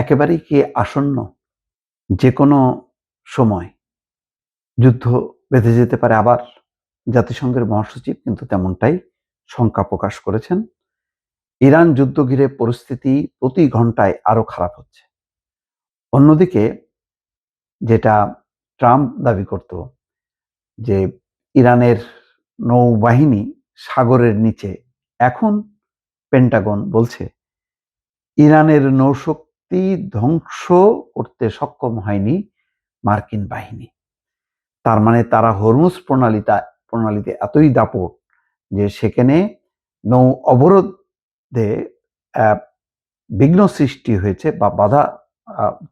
একেবারেই কি আসন্ন? যে কোনো সময় যুদ্ধ বেঁধে যেতে পারে আবার? জাতিসংঘের মহাসচিব কিন্তু তেমনটাই শঙ্কা প্রকাশ করেছেন। ইরান যুদ্ধ ঘিরে পরিস্থিতি প্রতি ঘন্টায় আরো খারাপ হচ্ছে। অন্যদিকে যেটা ট্রাম্প দাবি করত যে ইরানের নৌবাহিনী সাগরের নিচে, এখন পেন্টাগন বলছে ইরানের নৌশক্তি ধ্বংস করতে সক্ষম হয়নি মার্কিন বাহিনী। তার মানে তারা হরমুজ প্রণালীতে এতই দাপট যে সেখানে নৌ অবরোধে বিঘ্ন সৃষ্টি হয়েছে বা বাধা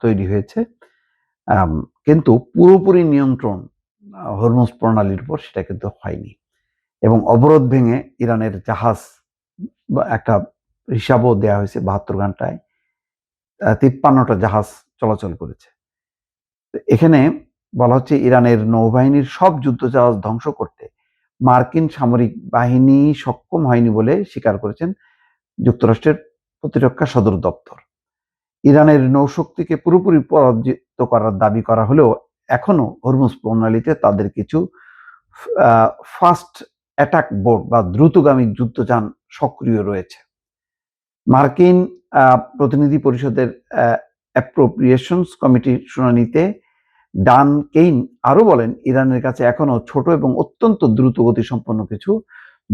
তৈরি হয়েছে, কিন্তু পুরোপুরি নিয়ন্ত্রণ হরমুজ প্রণালীর উপর সেটা কিন্তু হয়নি। এবং অবরোধ ভেঙে ইরানের জাহাজ বা একটা হিসাবও দেওয়া হয়েছে ৭২ ঘন্টায় ৫৩টা জাহাজ চলাচল করেছে। এখানে বলা হচ্ছে ইরানের নৌবাহিনীর সব যুদ্ধজাহাজ ধ্বংস করতে মার্কিন সামরিক বাহিনী সক্ষম হয়নি বলে স্বীকার করেছেন যুক্তরাষ্ট্রের প্রতিরক্ষা সদর দপ্তর। ইরানের নৌশক্তিকে পুরোপুরি পরাজিত করার দাবি করা হলেও এখনো হরমুজ প্রণালীতে তাদের কিছু ফাস্ট অ্যাটাক বোট বা দ্রুতগামী যুদ্ধযান সক্রিয় রয়েছে। মার্কিন প্রতিনিধি পরিষদের অ্যাপ্রোপ্রিয়েশনস কমিটির শুনানিতে ডান কেইন আরো বলেন, ইরানের কাছে এখনো ছোট এবং অত্যন্ত দ্রুত গতিসম্পন্ন কিছু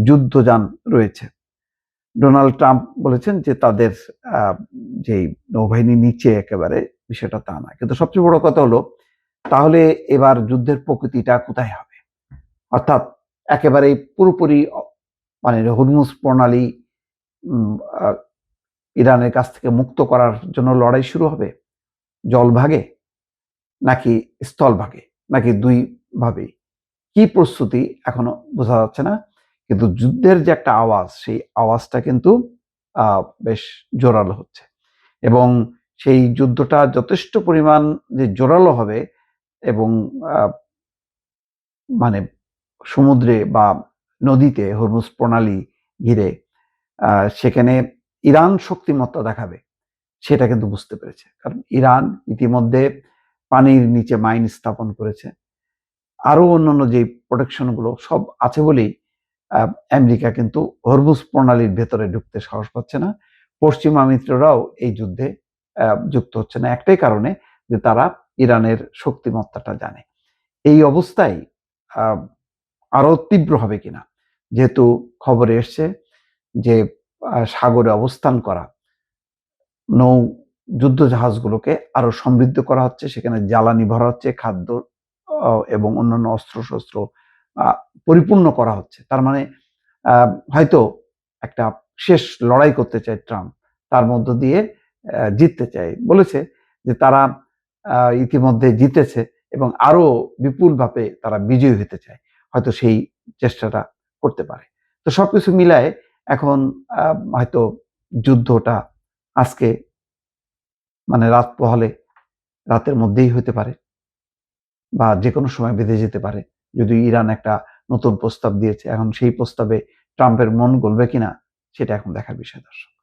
যুদ্ধযান রয়েছে। ডোনাল্ড ট্রাম্প বলেছেন যে তাদের যে নৌবাহিনী নিচে একেবারে, বিষয়টা তা না। কিন্তু সবচেয়ে বড় কথা হলো, তাহলে এবার যুদ্ধের প্রকৃতিটা কোথায় হবে? অর্থাৎ একেবারে পুরোপুরি মানে হরমুজ প্রণালী ইরানের কাছ থেকে মুক্ত করার জন্য লড়াই শুরু হবে জলভাগে, নাকি স্থলভাগে, নাকি দুই ভাবে? কি প্রস্তুতি এখনো বোঝা যাচ্ছে না। কিন্তু যুদ্ধের যে একটা আওয়াজ, সেই আওয়াজটা কিন্তু বেশ জোরালো হচ্ছে। এবং সেই যুদ্ধটা যথেষ্ট পরিমাণ যে জোরালো হবে এবং মানে সমুদ্রে বা নদীতে হরমুজ প্রণালী ঘিরে সেখানে ইরান শক্তিমত্তা দেখাবে, সেটা কিন্তু বুঝতে পেরেছে। কারণ ইরান ইতিমধ্যে পানির নিচে মাইন স্থাপন করেছে। আরো অন্যান্য যে প্রোটেকশনগুলো সব আছে বলেই আমেরিকা কিন্তু হরমুজ প্রণালীর ভেতরে ঢুকতে সাহস পাচ্ছে না। পশ্চিমা মিত্ররাও এই যুদ্ধে যুক্ত হচ্ছে না, একটাই কারণে যে তারা ইরানের শক্তিমত্তাটা জানে। এই অবস্থায় আরো তীব্র হবে কিনা, যেহেতু খবরে এসছে যে সাগরে অবস্থান করা নৌ যুদ্ধ জাহাজগুলোকে আরো সমৃদ্ধ করা হচ্ছে, সেখানে জ্বালানি ভরা হচ্ছে, খাদ্য এবং অন্যান্য অস্ত্রশস্ত্র পরিপূর্ণ করা হচ্ছে। তার মানে হয়তো একটা শেষ লড়াই করতে চায় ট্রাম্প, তার মধ্য দিয়ে জিততে চায়। বলেছে যে তারা ইতিমধ্যে জিতেছে এবং আরো বিপুলভাবে তারা বিজয়ী হতে চায়, হয়তো সেই চেষ্টাটা করতে পারে। তো সবকিছু মিলায় এখন হয়তো যুদ্ধটা আজকে মানে রাত পোহালে রাতের মধ্যেই হতে পারে বা যে কোনো সময় বেঁধে যেতে পারে। যদি ইরান একটা নতুন প্রস্তাব দিয়েছে, এখন সেই প্রস্তাবে ট্রাম্পের মন গলবে কিনা সেটা এখন দেখার বিষয়। দর্শক।